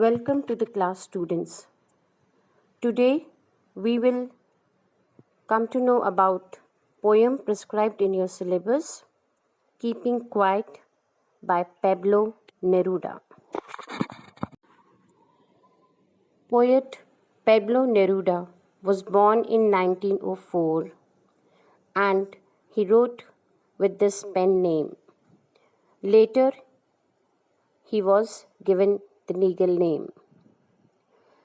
Welcome to the class, students. Today we will come to know about poem prescribed in your syllabus, Keeping Quiet by Pablo Neruda. Poet Pablo Neruda was born in 1904 and he wrote with this pen name. Later he was given the legal name.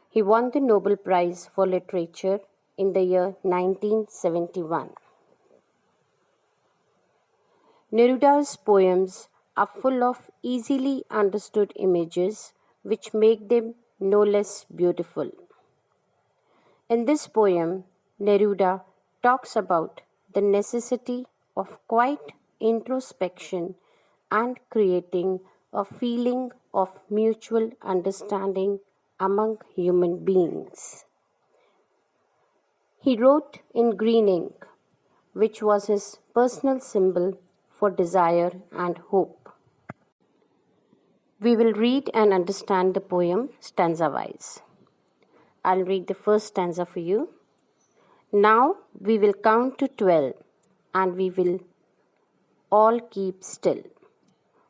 He won the Nobel Prize for Literature in the year 1971. Neruda's poems are full of easily understood images which make them no less beautiful. In this poem, Neruda talks about the necessity of quiet introspection and creating a feeling of mutual understanding among human beings. He wrote in green ink, which was his personal symbol for desire and hope. We will read and understand the poem stanza-wise. I'll read the first stanza for you. Now we will count to 12 and we will all keep still.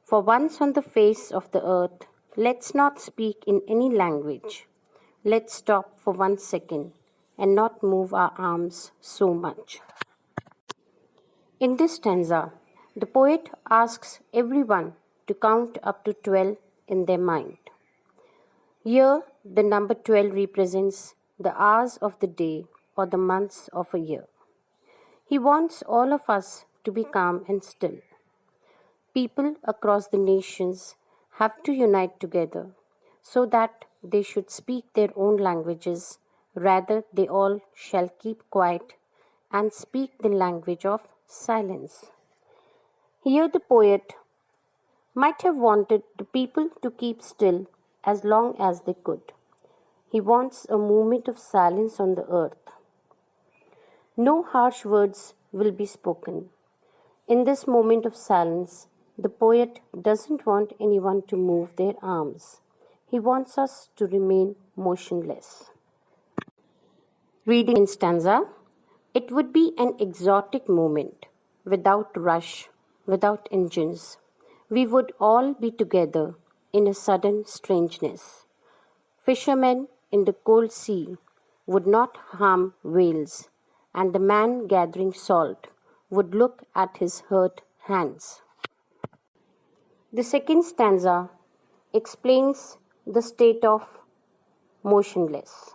For once on the face of the earth, let's not speak in any language. Let's stop for 1 second and not move our arms so much. In this stanza, the poet asks everyone to count up to 12 in their mind. Here, the number 12 represents the hours of the day or the months of a year. He wants all of us to be calm and still. People across the nations have to unite together so that they should speak their own languages, rather they all shall keep quiet and speak the language of silence. Here the poet might have wanted the people to keep still as long as they could. He wants a moment of silence on the earth. No harsh words will be spoken. In this moment of silence, the poet doesn't want anyone to move their arms. He wants us to remain motionless. Reading in stanza, it would be an exotic moment, without rush, without engines. We would all be together in a sudden strangeness. Fishermen in the cold sea would not harm whales, and the man gathering salt would look at his hurt hands. The second stanza explains the state of motionless.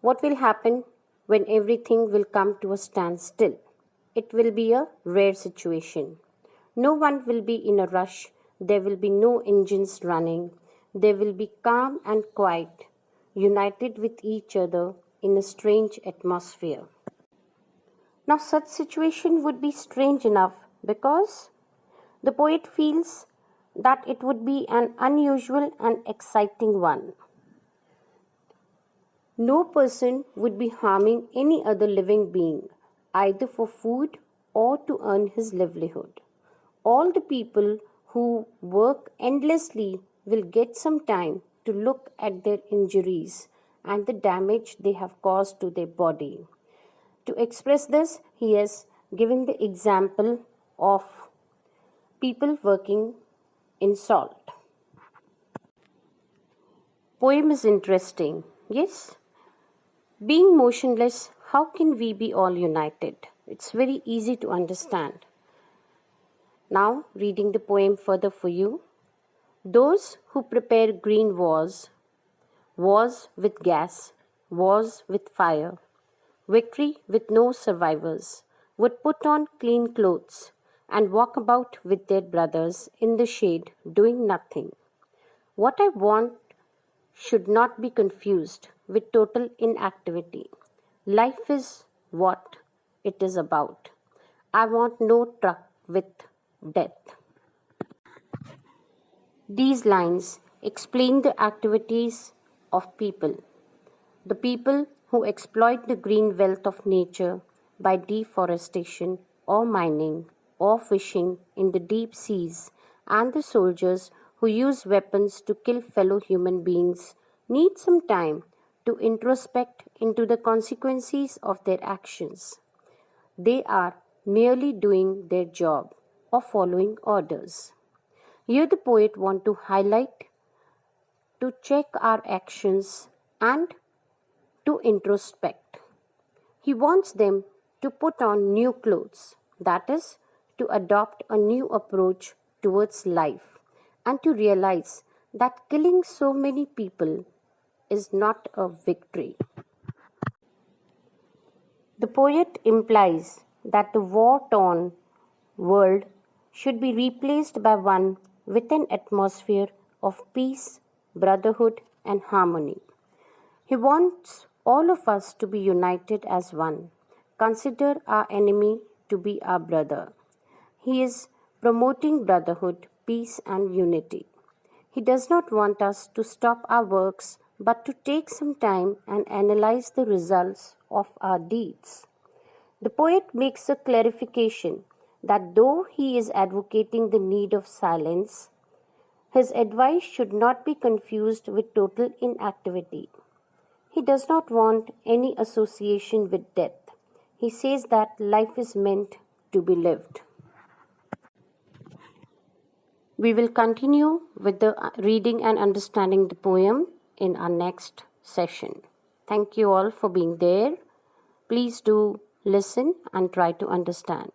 What will happen when everything will come to a standstill? It will be a rare situation. No one will be in a rush. There will be no engines running. There will be calm and quiet, united with each other in a strange atmosphere. Now, such situation would be strange enough because the poet feels that it would be an unusual and exciting one. No person would be harming any other living being, either for food or to earn his livelihood. All the people who work endlessly will get some time to look at their injuries and the damage they have caused to their body. To express this, he has given the example of people working in salt. Poem is interesting, yes? Being motionless, how can we be all united? It's very easy to understand. Now, reading the poem further for you. Those who prepare green wars with gas, wars with fire, victory with no survivors, would put on clean clothes and walk about with their brothers in the shade doing nothing. What I want should not be confused with total inactivity. Life is what it is about. I want no truck with death. These lines explain the activities of people. The people who exploit the green wealth of nature by deforestation or mining or fishing in the deep seas, and the soldiers who use weapons to kill fellow human beings need some time to introspect into the consequences of their actions. They are merely doing their job or following orders. Here the poet wants to highlight to check our actions and to introspect. He wants them to put on new clothes, that is, to adopt a new approach towards life and to realize that killing so many people is not a victory. The poet implies that the war-torn world should be replaced by one with an atmosphere of peace, brotherhood, and harmony. He wants all of us to be united as one. Consider our enemy to be our brother. He is promoting brotherhood, peace, and unity. He does not want us to stop our works but to take some time and analyze the results of our deeds. The poet makes a clarification that though he is advocating the need of silence, his advice should not be confused with total inactivity. He does not want any association with death. He says that life is meant to be lived. We will continue with the reading and understanding the poem in our next session. Thank you all for being there. Please do listen and try to understand.